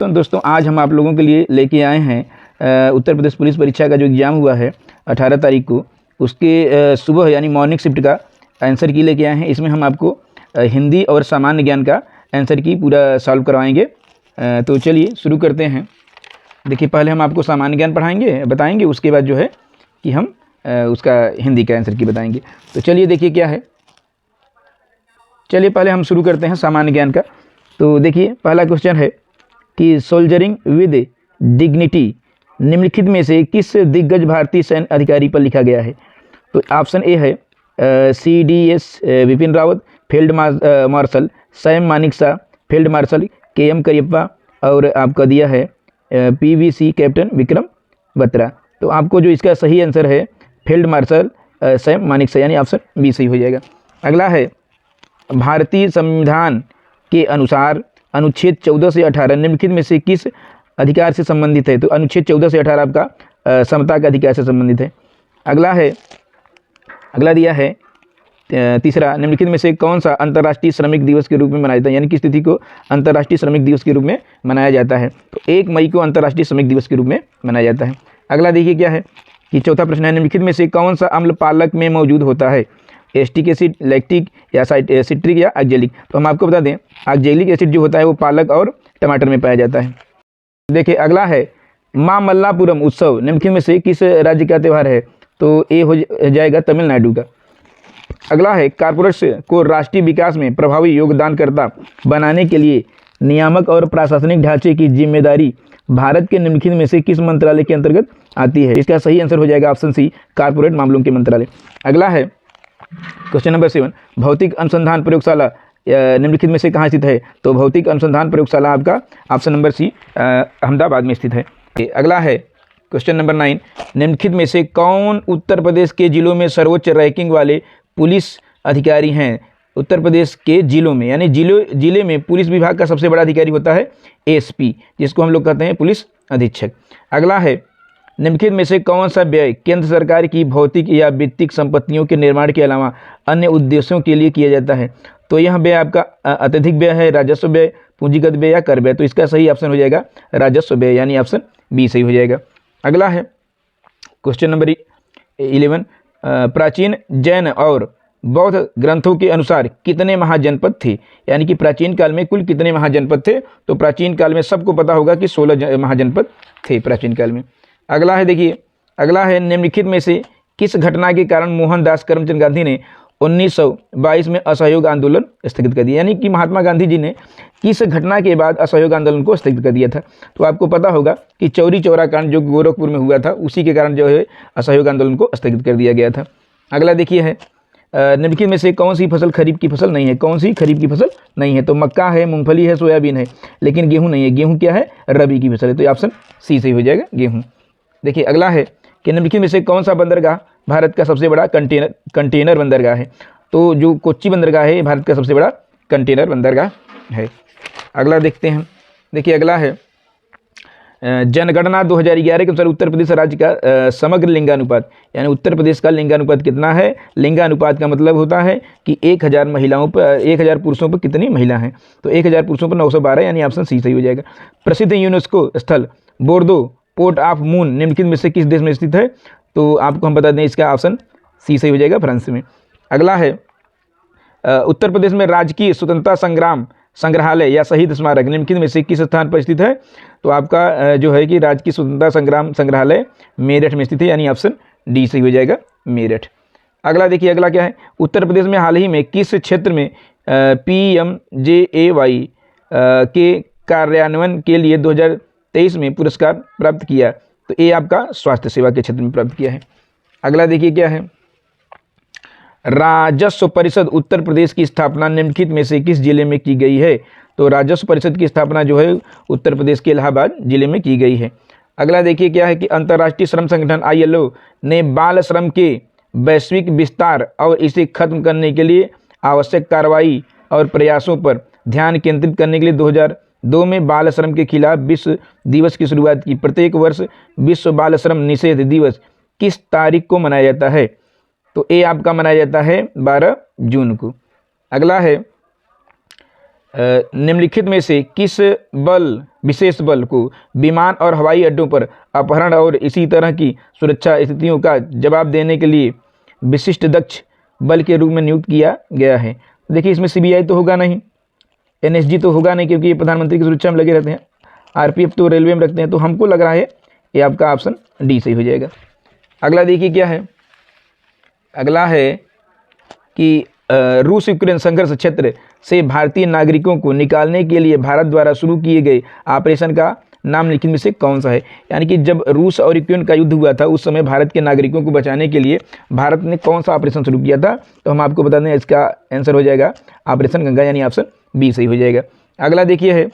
तो दोस्तों आज हम आप लोगों के लिए लेके आए हैं उत्तर प्रदेश पुलिस परीक्षा का जो एग्ज़ाम हुआ है 18 तारीख को, उसके सुबह यानी मॉर्निंग शिफ्ट का आंसर की लेके आए हैं। इसमें हम आपको हिंदी और सामान्य ज्ञान का आंसर की पूरा सॉल्व करवाएंगे। तो चलिए शुरू करते हैं। देखिए, पहले हम आपको सामान्य ज्ञान बताएंगे, उसके बाद जो है कि हम उसका हिंदी का आंसर की बताएंगे। तो चलिए देखिए क्या है। चलिए पहले हम शुरू करते हैं सामान्य ज्ञान का। तो देखिए पहला क्वेश्चन है कि सोल्जरिंग विद डिग्निटी निम्नलिखित में से किस दिग्गज भारतीय सैन्य अधिकारी पर लिखा गया है। तो ऑप्शन ए है CDS Vipin Rawat, field marshal Sam Manekshaw, field marshal KM Cariappa, और आपका दिया है PVC कैप्टन विक्रम बत्रा। तो आपको जो इसका सही आंसर है फील्ड मार्शल सैम मानेकशॉ, यानी ऑप्शन बी सही हो जाएगा। अगला है भारतीय संविधान के अनुसार अनुच्छेद 14 से 18 निम्नलिखित में से किस अधिकार से संबंधित है। तो अनुच्छेद 14 से 18 आपका समता के अधिकार से संबंधित है। अगला दिया है तीसरा, निम्नलिखित में से कौन सा अंतर्राष्ट्रीय श्रमिक दिवस के रूप में मनाया जाता है, यानी किस तिथि को अंतर्राष्ट्रीय श्रमिक दिवस के रूप में मनाया जाता है। तो 1 मई को अंतर्राष्ट्रीय श्रमिक दिवस के रूप में मनाया जाता है। अगला देखिए क्या है कि चौथा प्रश्न है, निम्नलिखित में से कौन सा अम्ल पालक में मौजूद होता है, एस्टिक एसिड, लैक्टिक या सिट्रिक या ऑक्जेलिक। तो हम आपको बता दें ऑक्जेलिक एसिड जो होता है वो पालक और टमाटर में पाया जाता है। देखिए अगला है मामल्लापुरम उत्सव निम्नलिखित में से किस राज्य का त्यौहार है। तो ए हो जाएगा तमिलनाडु का। अगला है कारपोरेट्स को राष्ट्रीय विकास में प्रभावी योगदानकर्ता बनाने के लिए नियामक और प्रशासनिक ढांचे की जिम्मेदारी भारत के निम्नलिखित में से किस मंत्रालय के अंतर्गत आती है। इसका सही आंसर हो जाएगा ऑप्शन सी, कारपोरेट मामलों के मंत्रालय। अगला है क्वेश्चन नंबर 7, भौतिक अनुसंधान प्रयोगशाला निम्नलिखित में से कहाँ स्थित है। तो भौतिक अनुसंधान प्रयोगशाला आपका ऑप्शन नंबर सी अहमदाबाद में स्थित है। अगला है क्वेश्चन नंबर 9, निम्नलिखित में से कौन उत्तर प्रदेश के जिलों में सर्वोच्च रैंकिंग वाले पुलिस अधिकारी हैं। उत्तर प्रदेश के जिलों में, यानी जिले में पुलिस विभाग का सबसे बड़ा अधिकारी होता है SP, जिसको हम लोग कहते हैं पुलिस अधीक्षक। अगला है निम्नलिखित में से कौन सा व्यय केंद्र सरकार की भौतिक या वित्तीय संपत्तियों के निर्माण के अलावा अन्य उद्देश्यों के लिए किया जाता है। तो यह व्यय आपका अत्यधिक व्यय है, राजस्व व्यय, पूंजीगत व्यय या कर व्यय। तो इसका सही ऑप्शन हो जाएगा राजस्व व्यय, यानी ऑप्शन बी सही हो जाएगा। अगला है क्वेश्चन नंबर 11, प्राचीन जैन और बौद्ध ग्रंथों के अनुसार कितने महाजनपद थे, यानी कि प्राचीन काल में कुल कितने महाजनपद थे। तो प्राचीन काल में सबको पता होगा कि 16 महाजनपद थे प्राचीन काल में। अगला है देखिए, अगला है निम्नलिखित में से किस घटना के कारण मोहनदास करमचंद गांधी ने 1922 में असहयोग आंदोलन स्थगित कर दिया, यानी कि महात्मा गांधी जी ने किस घटना के बाद असहयोग आंदोलन को स्थगित कर दिया था। तो आपको पता होगा कि चौरी चौरा कांड जो गोरखपुर में हुआ था, उसी के कारण जो है असहयोग आंदोलन को स्थगित कर दिया गया था। अगला देखिए है निम्नलिखित में से कौन सी फसल खरीफ की फसल नहीं है। कौन सी खरीफ की फसल नहीं है। तो मक्का है, मूंगफली है, सोयाबीन है, लेकिन गेहूँ नहीं है। गेहूँ क्या है, रबी की फसल है। तो ऑप्शन सी सही हो जाएगा, गेहूँ। देखिए अगला है कि निम्नलिखित में से कौन सा बंदरगाह भारत का सबसे बड़ा कंटेनर बंदरगाह है। तो जो कोच्चि बंदरगाह है भारत का सबसे बड़ा कंटेनर बंदरगाह है। अगला देखते हैं। देखिए अगला है जनगणना 2011 के अनुसार उत्तर प्रदेश राज्य का समग्र लिंगानुपात, यानी उत्तर प्रदेश का लिंगानुपात कितना है। लिंगानुपात का मतलब होता है कि 1000 महिलाओं पर 1000 पुरुषों पर कितनी महिला हैं। तो 1000 पुरुषों पर 912, यानी ऑप्शन सी सही हो जाएगा। प्रसिद्ध यूनेस्को स्थल बोर्दो पोर्ट ऑफ मून निम्नलिखित में से किस देश में स्थित है। तो आपको हम बता दें इसका ऑप्शन सी सही हो जाएगा, फ्रांस में। अगला है उत्तर प्रदेश में राजकीय स्वतंत्रता संग्राम संग्रहालय या शहीद स्मारक निम्नलिखित में से किस स्थान पर स्थित है। तो आपका जो है कि राजकीय स्वतंत्रता संग्राम संग्रहालय मेरठ में स्थित है, यानी ऑप्शन डी सही हो जाएगा, मेरठ। अगला देखिए, अगला क्या है, उत्तर प्रदेश में हाल ही में किस क्षेत्र में PMJAY के कार्यान्वयन के लिए 2023 में पुरस्कार प्राप्त किया। तो ये आपका स्वास्थ्य सेवा के क्षेत्र में प्राप्त किया है। अगला देखिए क्या है, राजस्व परिषद उत्तर प्रदेश की स्थापना निम्नलिखित में से किस जिले में की गई है। तो राजस्व परिषद की स्थापना जो है उत्तर प्रदेश के इलाहाबाद जिले में की गई है। अगला देखिए क्या है कि अंतर्राष्ट्रीय श्रम संगठन ILO ने बाल श्रम के वैश्विक विस्तार और इसे खत्म करने के लिए आवश्यक कार्रवाई और प्रयासों पर ध्यान केंद्रित करने के लिए 2002 में बाल श्रम के खिलाफ विश्व दिवस की शुरुआत की। प्रत्येक वर्ष विश्व बाल श्रम निषेध दिवस किस तारीख को मनाया जाता है। तो ये आपका मनाया जाता है 12 जून को। अगला है निम्नलिखित में से किस बल विशेष बल को विमान और हवाई अड्डों पर अपहरण और इसी तरह की सुरक्षा स्थितियों का जवाब देने के लिए विशिष्ट दक्ष बल के रूप में नियुक्त किया गया है। देखिए इसमें सीबीआई तो होगा नहीं, एनएसजी तो होगा नहीं, क्योंकि ये प्रधानमंत्री की सुरक्षा में लगे रहते हैं। आरपीएफ तो रेलवे में रखते हैं, तो हमको लग रहा है ये आपका ऑप्शन डी सही हो जाएगा। अगला देखिए क्या है, अगला है कि रूस यूक्रेन संघर्ष क्षेत्र से भारतीय नागरिकों को निकालने के लिए भारत द्वारा शुरू किए गए ऑपरेशन का नाम निम्नलिखित में से कौन सा है। यानी कि जब रूस और यूक्रेन का युद्ध हुआ था उस समय भारत के नागरिकों को बचाने के लिए भारत ने कौन सा ऑपरेशन शुरू किया था, तो हम आपको बता दें इसका आंसर हो जाएगा ऑपरेशन गंगा, यानी ऑप्शन बी सही हो जाएगा। अगला देखिए है,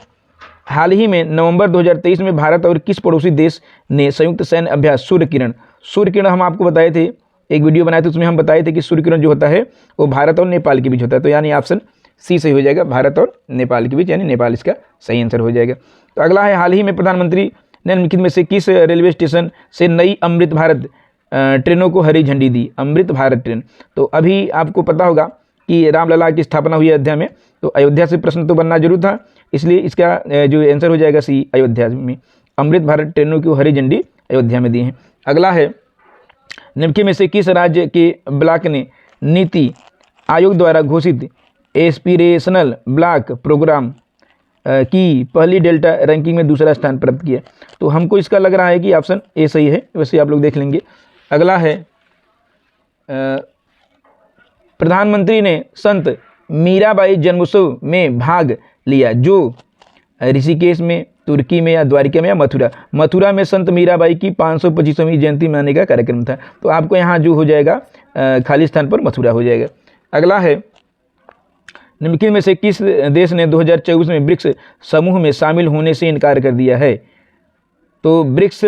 हाल ही में नवंबर 2023 में भारत और किस पड़ोसी देश ने संयुक्त सैन्य अभ्यास सूर्य किरण हम आपको बताए थे, एक वीडियो बनाए थे, उसमें हम बताए थे कि सूर्य किरण जो होता है वो भारत और नेपाल के बीच होता है, तो यानी ऑप्शन सी सही हो जाएगा, भारत और नेपाल के बीच, यानी नेपाल इसका सही आंसर हो जाएगा। तो अगला है, हाल ही में प्रधानमंत्री ने निम्नलिखित में से किस रेलवे स्टेशन से नई अमृत भारत ट्रेनों को हरी झंडी दी। अमृत भारत ट्रेन, तो अभी आपको पता होगा कि रामलला की स्थापना हुई अयोध्या में, तो अयोध्या से प्रश्न तो बनना जरूर था, इसलिए इसका जो आंसर हो जाएगा सी, अयोध्या में अमृत भारत ट्रेनों की हरी झंडी अयोध्या में दी है। अगला है, निम्नलिखित में से किस राज्य के ब्लॉक ने नीति आयोग द्वारा घोषित एस्पिरेशनल ब्लॉक प्रोग्राम की पहली डेल्टा रैंकिंग में दूसरा स्थान प्राप्त किया। तो हमको इसका लग रहा है कि ऑप्शन ए सही है, वैसे आप लोग देख लेंगे। अगला है, प्रधानमंत्री ने संत मीराबाई जन्मोत्सव में भाग लिया जो ऋषिकेश में, तुर्की में या द्वारिका में या मथुरा में संत मीराबाई की 525वीं जयंती मनाने का कार्यक्रम था। तो आपको यहाँ जो हो जाएगा खाली स्थान पर मथुरा हो जाएगा। अगला है, निम्नलिखित में से किस देश ने 2024 में ब्रिक्स समूह में शामिल होने से इनकार कर दिया है। तो ब्रिक्स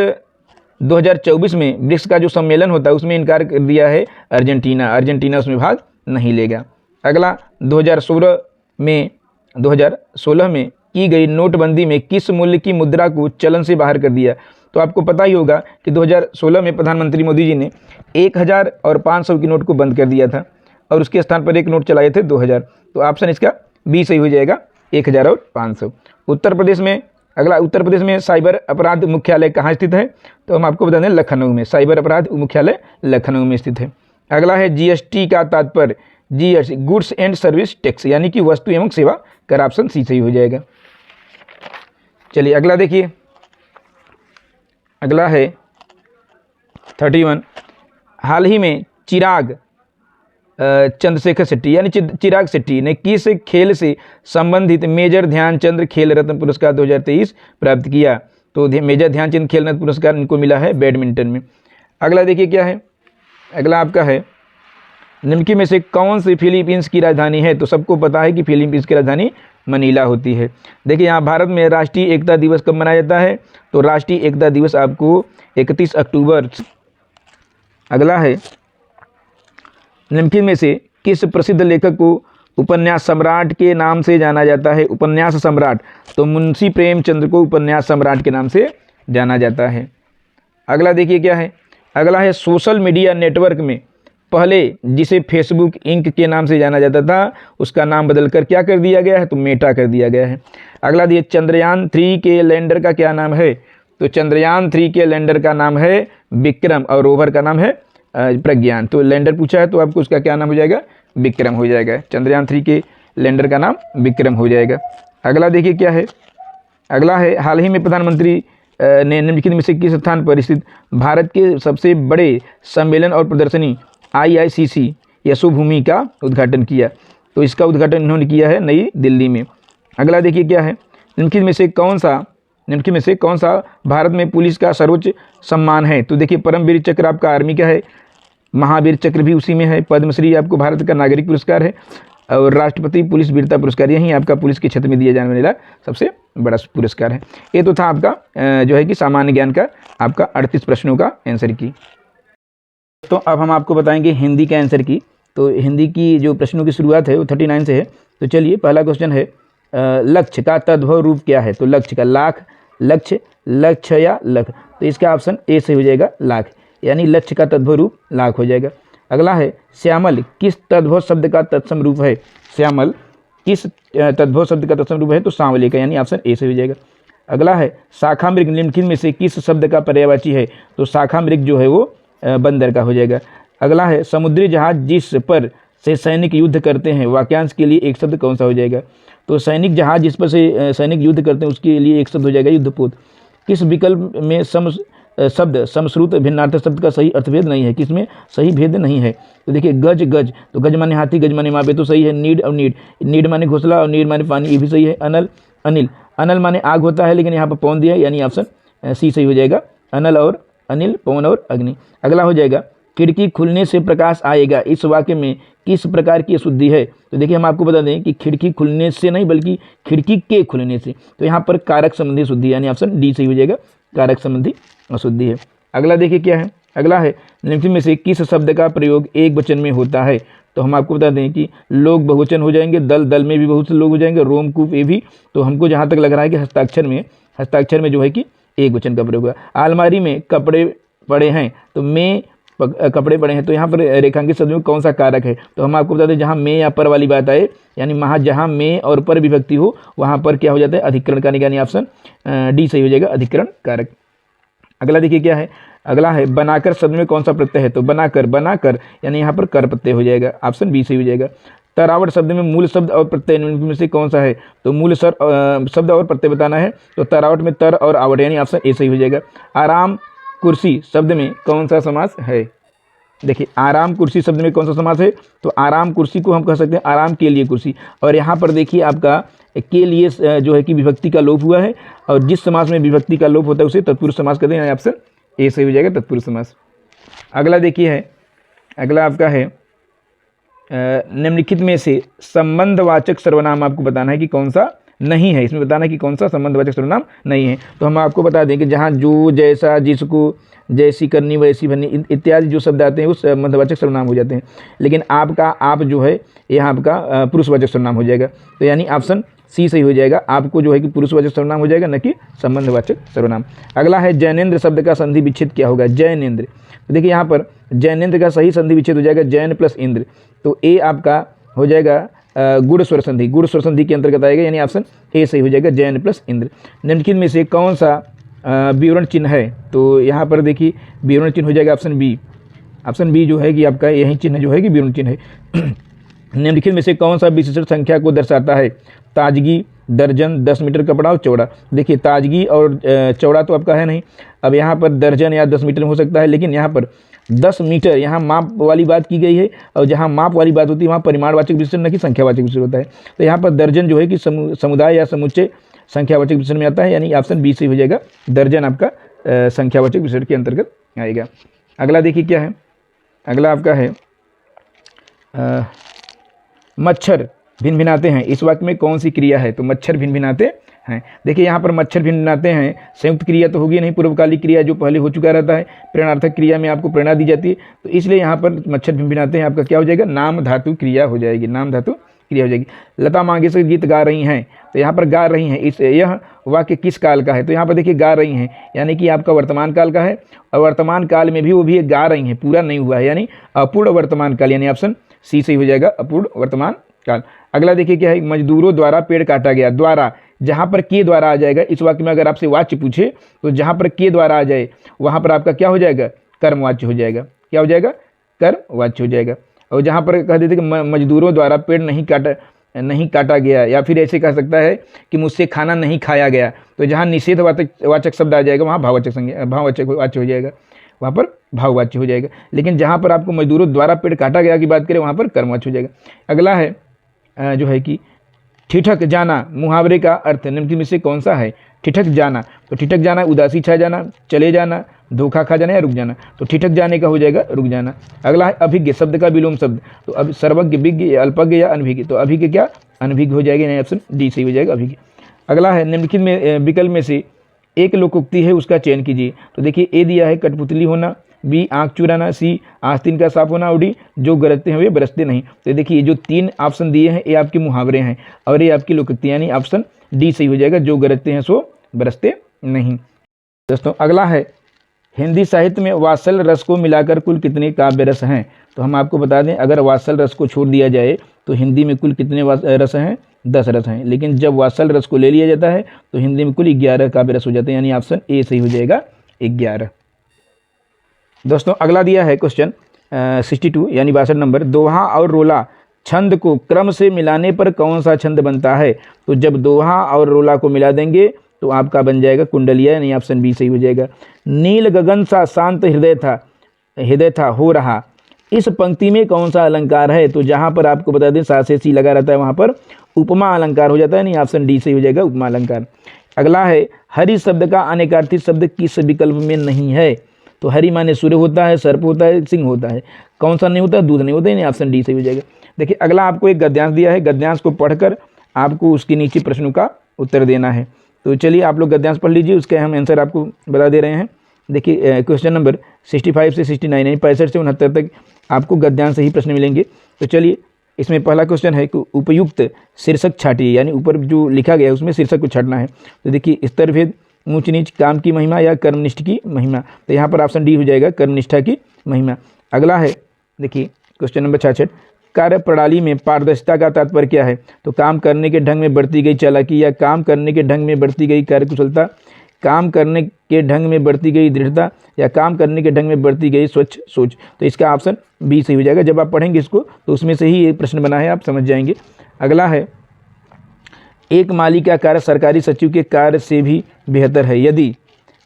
2024 में ब्रिक्स का जो सम्मेलन होता है उसमें इनकार कर दिया है अर्जेंटीना उसमें भाग नहीं लेगा। अगला, 2016 में की गई नोटबंदी में किस मूल्य की मुद्रा को चलन से बाहर कर दिया। तो आपको पता ही होगा कि 2016 में प्रधानमंत्री मोदी जी ने 1000 और 500 की नोट को बंद कर दिया था और उसके स्थान पर एक नोट चलाए थे 2000। तो ऑप्शन इसका बी सही हो जाएगा, 1000 और 500। उत्तर प्रदेश में, अगला, उत्तर प्रदेश में साइबर अपराध मुख्यालय कहाँ स्थित है। तो हम आपको बता दें लखनऊ में, साइबर अपराध मुख्यालय लखनऊ में स्थित है। अगला है, जीएसटी का तात्पर्य GST goods and service tax, यानी कि वस्तु एवं सेवा कर, ऑप्शन सी सही हो जाएगा। चलिए अगला देखिए, अगला है 31, हाल ही में चिराग चंद्रशेखर शेट्टी यानी चिराग शेट्टी ने किस खेल से संबंधित मेजर ध्यानचंद खेल रत्न पुरस्कार 2023 प्राप्त किया। तो मेजर ध्यानचंद खेल रत्न पुरस्कार इनको मिला है बैडमिंटन में। अगला देखिए क्या है, अगला आपका है, निम्नलिखित में से कौन सी फिलीपींस की राजधानी है। तो सबको पता है कि फिलीपींस की राजधानी मनीला होती है। देखिए यहाँ भारत में राष्ट्रीय एकता दिवस कब मनाया जाता है। तो राष्ट्रीय एकता दिवस आपको 31 अक्टूबर। अगला है, निम्नलिखित में से किस प्रसिद्ध लेखक को उपन्यास सम्राट के नाम से जाना जाता है। उपन्यास सम्राट, तो मुंशी प्रेमचंद्र को उपन्यास सम्राट के नाम से जाना जाता है। अगला देखिए क्या है, अगला है, सोशल मीडिया नेटवर्क में पहले जिसे फेसबुक इंक के नाम से जाना जाता था उसका नाम बदलकर क्या कर दिया गया है। तो मेटा कर दिया गया है। अगला देखिए, चंद्रयान 3 के लैंडर का क्या नाम है। तो चंद्रयान 3 के लैंडर का नाम है विक्रम और रोवर का नाम है प्रज्ञान। तो लैंडर पूछा है तो आपको उसका क्या नाम हो जाएगा, विक्रम हो जाएगा। चंद्रयान 3 के लैंडर का नाम विक्रम हो जाएगा। अगला देखिए क्या है, अगला है, हाल ही में प्रधानमंत्री ने निम्नलिखित में से किस स्थान पर स्थित भारत के सबसे बड़े सम्मेलन और प्रदर्शनी IICC यशोभूमि का उद्घाटन किया। तो इसका उद्घाटन इन्होंने किया है नई दिल्ली में। अगला देखिए क्या है, निम्नलिखित में से कौन सा भारत में पुलिस का सर्वोच्च सम्मान है। तो देखिए, परमवीर चक्र आपका आर्मी का है, महावीर चक्र भी उसी में है, पद्मश्री आपको भारत का नागरिक पुरस्कार है और राष्ट्रपति पुलिस वीरता पुरस्कार, यही आपका पुलिस के क्षेत्र में दिया जाने वाला सबसे बड़ा पुरस्कार है। ये तो था आपका जो है कि सामान्य ज्ञान का आपका 38 प्रश्नों का आंसर की। तो अब हम आपको बताएंगे हिंदी के आंसर की। तो हिंदी की जो प्रश्नों की शुरुआत है वो 39 से है। तो चलिए, पहला क्वेश्चन है, लक्ष्य का तद्भव रूप क्या है। तो लक्ष्य का लाख, लक्ष्य या लख, तो इसका ऑप्शन ए से हो जाएगा लाख, यानी लक्ष्य का तद्भव रूप लाख हो जाएगा। अगला है, श्यामल किस तद्भव शब्द का तत्सम रूप है। श्यामल किस तद्भव शब्द का तत्सम रूप है। तो सांवले का, यानी ऑप्शन ए से हो जाएगा। अगला है शाखा मृग निम्नलिखित में से किस शब्द का पर्यायवाची है? तो शाखा मृग जो है वो बंदर का हो जाएगा। अगला है समुद्री जहाज जिस पर से सैनिक युद्ध करते हैं, वाक्यांश के लिए एक शब्द कौन सा हो जाएगा? तो सैनिक जहाज जिस पर से सैनिक युद्ध करते हैं उसके लिए एक शब्द हो जाएगा युद्धपोत। किस विकल्प में शब्द समश्रुत भिन्नार्थक शब्द का सही अर्थभेद नहीं है? किसमें सही भेद नहीं है? तो देखिए गज गज, तो गज माने हाथी, गज माने मापे, तो सही है। नीड और नीड, नीड माने घोंसला और नीड माने पानी, ये भी सही है। अनल अनिल, अनल माने आग होता है लेकिन यहाँ पर पवन दिया है, यानी ऑप्शन सी सही हो जाएगा। अनल और अनिल, पवन और अग्नि। अगला हो जाएगा खिड़की खुलने से प्रकाश आएगा, इस वाक्य में किस प्रकार की अशुद्धि है? तो देखिए हम आपको बता दें कि खिड़की खुलने से नहीं बल्कि खिड़की के खुलने से, तो यहाँ पर कारक संबंधी अशुद्धि, यानी ऑप्शन डी सही हो जाएगा, कारक संबंधी अशुद्धि है। अगला देखिए क्या है, अगला है निम्नलिखित में से किस शब्द का प्रयोग एक वचन में होता है? तो हम आपको बता दें कि लोग बहुवचन हो जाएंगे, दल दल में भी बहुत से लोग हो जाएंगे, रोमकूप ये भी। तो हमको जहाँ तक लग रहा है कि हस्ताक्षर में जो है कि एक वचन का प्रयोग हुआ। अलमारी में कपड़े पड़े हैं, तो में कपड़े पड़े हैं, तो यहाँ पर रेखांकित शब्द में कौन सा कारक है? तो हम आपको बता दें जहाँ में या पर वाली बात आए, यानी जहाँ में और पर विभक्ति हो वहाँ पर क्या हो जाता है? अधिकरण कारक, यानी ऑप्शन डी सही हो जाएगा, अधिकरण कारक। अगला देखिए क्या है, अगला है बनाकर शब्द में कौन सा प्रत्यय है? तो बनाकर यानी यहाँ पर कर प्रत्यय हो जाएगा, ऑप्शन बी सही हो जाएगा। तरावट शब्द में मूल शब्द और प्रत्यय में से कौन सा है? तो मूल शब्द और प्रत्यय बताना है, तो तरावट में तर और आवट, यानी ऑप्शन ए सही हो जाएगा। आराम कुर्सी शब्द में कौन सा समास है? देखिए आराम कुर्सी शब्द में कौन सा समास है? तो आराम कुर्सी को हम कह सकते हैं आराम के लिए कुर्सी, और यहाँ पर देखिए आपका के लिए जो है कि विभक्ति का लोप हुआ है, और जिस समास में विभक्ति का लोप होता है उसे तत्पुरुष समास कहते हैं, ऑप्शन ए सही हो जाएगा, तत्पुरुष समास। अगला देखिए है, अगला आपका है निम्नलिखित में से संबंधवाचक सर्वनाम आपको बताना है कि कौन सा नहीं है, इसमें बताना है कि कौन सा संबंधवाचक सर्वनाम नहीं है। तो हम आपको बता दें कि जहाँ जो, जैसा, जिसको, जैसी करनी, वैसी भरनी इत्यादि जो शब्द आते हैं वो संबंधवाचक सर्वनाम हो जाते हैं, लेकिन आपका आप जो है यहाँ आपका पुरुषवाचक सर्वनाम हो जाएगा, तो यानी ऑप्शन सी सही हो जाएगा। आपको जो है कि पुरुषवाचक सर्वनाम हो जाएगा, न कि संबंधवाचक सर्वनाम। अगला है जैनेन्द्र शब्द का संधि विच्छेद क्या होगा? जैनेन्द्र, तो देखिए यहाँ पर जैनेन्द्र का सही संधि विच्छेद हो जाएगा जैन प्लस इंद्र, तो ए आपका हो जाएगा गुण स्वर संधि, गुण स्वर संधि के अंतर्गत आएगा, यानी ऑप्शन ए सही हो जाएगा, जैन प्लस इंद्र। निम्नलिखित में से कौन सा विवरण चिन्ह है? तो यहाँ पर देखिए विवरण चिन्ह हो जाएगा ऑप्शन बी, ऑप्शन बी जो है कि आपका यही चिन्ह जो है कि विवरण चिन्ह है। निम्नलिखित में से कौन सा विशेषण संख्या को दर्शाता है? ताजगी, दर्जन, 10 मीटर कपड़ा और चौड़ा। देखिए ताजगी और चौड़ा तो आपका है नहीं, अब यहाँ पर दर्जन या 10 मीटर हो सकता है, लेकिन यहाँ पर 10 मीटर यहाँ माप वाली बात की गई है, और जहाँ माप वाली बात होती है वहाँ परिमाणवाचक विशेषण न कि संख्यावाचक विशेषण होता है। तो यहाँ पर दर्जन जो है कि समुदाय या समुच्चय संख्यावाचक विशेषण में आता है, यानी ऑप्शन बी सही हो जाएगा, दर्जन आपका संख्यावाचक विशेषण के अंतर्गत आएगा। अगला देखिए क्या है, अगला आपका है मच्छर भिनभिनाते हैं, इस वाक्य में कौन सी क्रिया है? तो मच्छर भिनभिनाते हैं। देखिए यहाँ पर मच्छर भिनभिनाते हैं संयुक्त क्रिया तो होगी नहीं, पूर्वकालिक क्रिया जो पहले हो चुका रहता है, प्रेरणार्थक क्रिया में आपको प्रेरणा दी जाती है, तो इसलिए यहाँ पर मच्छर भिनभिनाते हैं आपका क्या हो जाएगा? नाम धातु क्रिया हो जाएगी, नाम धातु क्रिया हो जाएगी। लता मंगेशकर गीत गा रही हैं, तो यहाँ पर गा रही हैं, यह वाक्य किस काल का है? तो यहाँ पर देखिए गा रही हैं यानी कि आपका वर्तमान काल का है, और वर्तमान काल में भी वो भी गा रही हैं, पूरा नहीं हुआ है, यानी अपूर्ण वर्तमान काल, यानी ऑप्शन सी सही हो जाएगा, अपूर्ण वर्तमान काल। अगला देखिए क्या है, मजदूरों द्वारा पेड़ काटा गया। द्वारा जहाँ पर के द्वारा आ जाएगा, इस वाक्य में अगर आपसे वाच्य पूछे तो जहाँ पर के द्वारा आ जाए वहाँ पर आपका क्या हो जाएगा? कर्मवाच्य हो जाएगा, क्या हो जाएगा? कर्मवाच्य हो जाएगा। और जहाँ पर कह देते कि मजदूरों द्वारा पेड़ नहीं काटा गया, या फिर ऐसे कह सकता है कि मुझसे खाना नहीं खाया गया, तो जहाँ निषेध वाचक शब्द आ जाएगा वहाँ भाववाचक वाच्य हो जाएगा, वहाँ पर भाववाच्य हो जाएगा। लेकिन जहाँ पर आपको मजदूरों द्वारा पेड़ काटा गया की बात करें वहाँ पर कर्मवाच्य हो जाएगा। अगला है जो है कि ठिठक जाना, मुहावरे का अर्थ निम्नलिखित में से कौन सा है? ठिठक जाना, तो ठिठक जाना उदासी छा जाना, चले जाना, धोखा खा जाना या रुक जाना, तो ठिठक जाने का हो जाएगा रुक जाना। अगला है अभिज्ञ शब्द का विलोम शब्द, तो अब सर्वज्ञ, विज्ञ, अल्पज्ञ या अनभिज्ञ, तो अभिज्ञ क्या? अनभिज्ञ हो जाएगी, नहीं ऑप्शन डी सही हो जाएगा, अभिज्ञ। अगला है निम्नलिखित में विकल्प में से एक लोकोक्ति है उसका चयन कीजिए। तो देखिए ए दिया है कठपुतली होना, बी आँख चुराना, सी आस्तीन का साफ होना, और डी जो गरजते हैं वे बरसते नहीं। तो देखिए जो 3 ऑप्शन दिए हैं ये आपके मुहावरे हैं और ये आपकी लोकोक्ति, यानी ऑप्शन डी सही हो जाएगा, जो गरजते हैं सो बरसते नहीं। दोस्तों अगला है हिंदी साहित्य में वात्सल रस को मिलाकर कुल कितने काव्य रस हैं? तो हम आपको बता दें अगर वात्सल रस को छोड़ दिया जाए तो हिंदी में कुल कितने रस हैं? 10 रस हैं, लेकिन जब वात्सल रस को ले लिया जाता है तो हिंदी में कुल 11 काव्य रस हो जाते हैं, यानी ऑप्शन ए सही हो जाएगा 11। दोस्तों अगला दिया है क्वेश्चन 62 यानी 62 नंबर, दोहा और रोला छंद को क्रम से मिलाने पर कौन सा छंद बनता है? तो जब दोहा और रोला को मिला देंगे तो आपका बन जाएगा कुंडलिया, यानी ऑप्शन बी सही हो जाएगा। नील गगन सा शांत हृदय था हो रहा, इस पंक्ति में कौन सा अलंकार है? तो जहाँ पर आपको बता दें सा से सी लगा रहता है वहाँ पर उपमा अलंकार हो जाता है, नहीं ऑप्शन डी सही हो जाएगा उपमा अलंकार। अगला है हरि शब्द का अनेकार्थी शब्द किस विकल्प में नहीं है? तो हरि माने सूर्य होता है, सर्प होता है, सिंह होता है, कौन सा नहीं होता? दूध नहीं होता, यानी ऑप्शन डी सही हो जाएगा। देखिए अगला आपको एक गद्यांश दिया है, गद्यांश को पढ़कर आपको उसके नीचे प्रश्नों का उत्तर देना है। तो चलिए आप लोग गद्यांश पढ़ लीजिए, उसके हम आंसर आपको बता दे रहे हैं। देखिए क्वेश्चन नंबर 65 से 69 यानी 65 से 69 तक आपको गद्यांश से ही प्रश्न मिलेंगे। तो चलिए इसमें पहला क्वेश्चन है कि उपयुक्त शीर्षक छाटिए, यानी ऊपर जो लिखा गया है उसमें शीर्षक को छाटना है। तो देखिए स्तर भेद, ऊंच नीच, काम की महिमा या कर्मनिष्ठ की महिमा, तो यहाँ पर ऑप्शन डी हो जाएगा कर्मनिष्ठा की महिमा। अगला है देखिए क्वेश्चन नंबर 66, कार्य प्रणाली में पारदर्शिता का तात्पर्य क्या है? तो काम करने के ढंग में बढ़ती गई चालाकी या काम करने के ढंग में बढ़ती गई कार्यकुशलता, काम करने के ढंग में बढ़ती गई दृढ़ता या काम करने के ढंग में बढ़ती गई स्वच्छ सोच। तो इसका ऑप्शन बी सही हो जाएगा। जब आप पढ़ेंगे इसको तो उसमें से ही ये प्रश्न बना है, आप समझ जाएंगे। अगला है एक माली का कार्य सरकारी सचिव के कार्य से भी बेहतर है यदि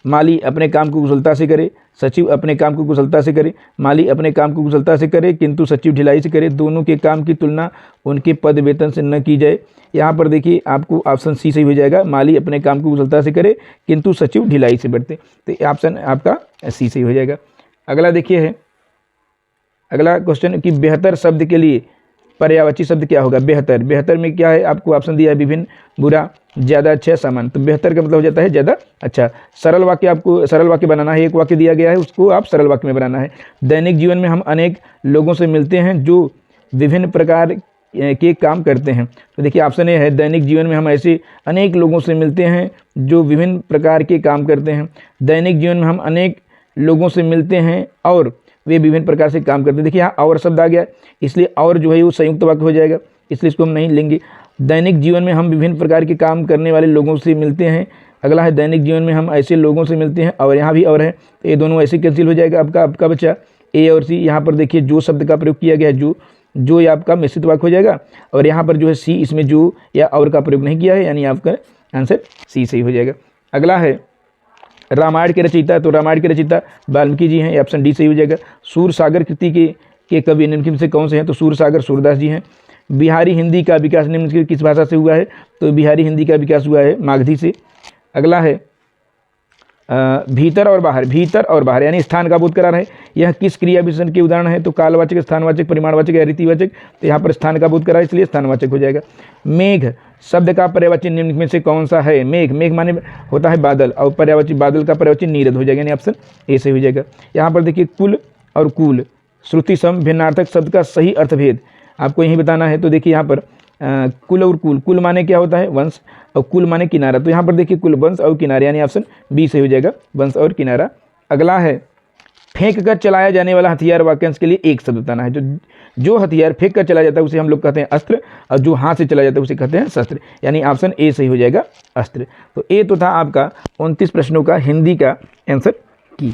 माली अपने काम को कुशलता से करे, सचिव अपने काम को कुशलता से करे, माली अपने काम को कुशलता से करे किंतु सचिव ढिलाई से करे, दोनों के काम की तुलना उनके पद वेतन से न की जाए। यहाँ पर देखिए आपको ऑप्शन सी सही हो जाएगा, माली अपने काम को कुशलता से करे किंतु सचिव ढिलाई से बरते, तो ऑप्शन आपका सी सही हो जाएगा। अगला देखिए है अगला क्वेश्चन कि बेहतर शब्द के लिए पर्यायवाची शब्द क्या होगा? बेहतर, बेहतर में क्या है आपको ऑप्शन दिया है विभिन्न, बुरा, ज़्यादा, अच्छा, सामान्य। तो बेहतर का मतलब हो जाता है ज़्यादा अच्छा। सरल वाक्य, आपको सरल वाक्य बनाना है, एक वाक्य दिया गया है उसको आप सरल वाक्य में बनाना है। दैनिक जीवन में हम अनेक लोगों से मिलते हैं जो विभिन्न प्रकार के काम करते हैं। तो देखिए ऑप्शन ए है, दैनिक जीवन में हम ऐसे अनेक लोगों से मिलते हैं जो विभिन्न प्रकार के काम करते हैं। दैनिक जीवन में हम अनेक लोगों से मिलते हैं और वे विभिन्न प्रकार से काम करते हैं। देखिए यहाँ और शब्द आ गया, इसलिए और जो है वो संयुक्त वाक्य हो जाएगा, इसलिए इसको हम नहीं लेंगे। दैनिक जीवन में हम विभिन्न प्रकार के काम करने वाले लोगों से मिलते हैं। अगला है दैनिक जीवन में हम ऐसे लोगों से मिलते हैं, और यहाँ भी और है, तो ये दोनों ऐसे कैंसिल हो जाएगा आपका बच्चा ए और सी। यहाँ पर देखिए जो शब्द का प्रयोग किया गया है जो ये आपका मिश्रित वाक्य हो जाएगा, और यहाँ पर जो है सी, इसमें जो या और का प्रयोग नहीं किया है, यानी आपका आंसर सी सही हो जाएगा। अगला है रामायण के रचयिता, तो रामायण के रचयिता वाल्मीकि जी हैं, ऑप्शन डी सही हो जाएगा। सूरसागर कृति के कवि निम्नलिखित से कौन से हैं? तो सूरसागर सूरदास जी हैं। बिहारी हिंदी का विकास निम्नलिखित किस भाषा से हुआ है? तो बिहारी हिंदी का विकास हुआ है मागधी से। अगला है भीतर और बाहर, भीतर और बाहर यानी स्थान का बोध करा रहे, यह किस क्रिया विशेषण के उदाहरण है? तो कालवाचक, स्थानवाचक, परिमाणवाचक या रीतिवाचक, तो यहाँ पर स्थान का बोध करा है इसलिए स्थानवाचक हो जाएगा। मेघ शब्द का पर्यायवाची निम्न में से कौन सा है? मेघ, मेघ माने होता है बादल, और पर्यायवाची बादल का पर्यायवाची नीरद हो जाएगा, यानी ऑप्शन ए से हो जाएगा। यहाँ पर देखिए कुल और कूल, श्रुति सम भिन्नार्थक शब्द का सही अर्थभेद आपको यही बताना है। तो देखिए यहाँ पर कुल और कूल, कुल माने क्या होता है? वंश, और कुल माने किनारा, तो यहाँ पर देखिए कुल, वंश और किनारा, यानी ऑप्शन बी से हो जाएगा वंश और किनारा। अगला है फेंक कर चलाया जाने वाला हथियार वाक्यांश के लिए एक शब्द बताना है। जो हथियार फेंक कर चलाया जाता है उसे हम लोग कहते हैं अस्त्र, और जो हाथ से चलाया जाता है उसे कहते हैं शस्त्र, यानी ऑप्शन ए सही हो जाएगा अस्त्र। तो ए तो था आपका 29 प्रश्नों का हिंदी का आंसर की।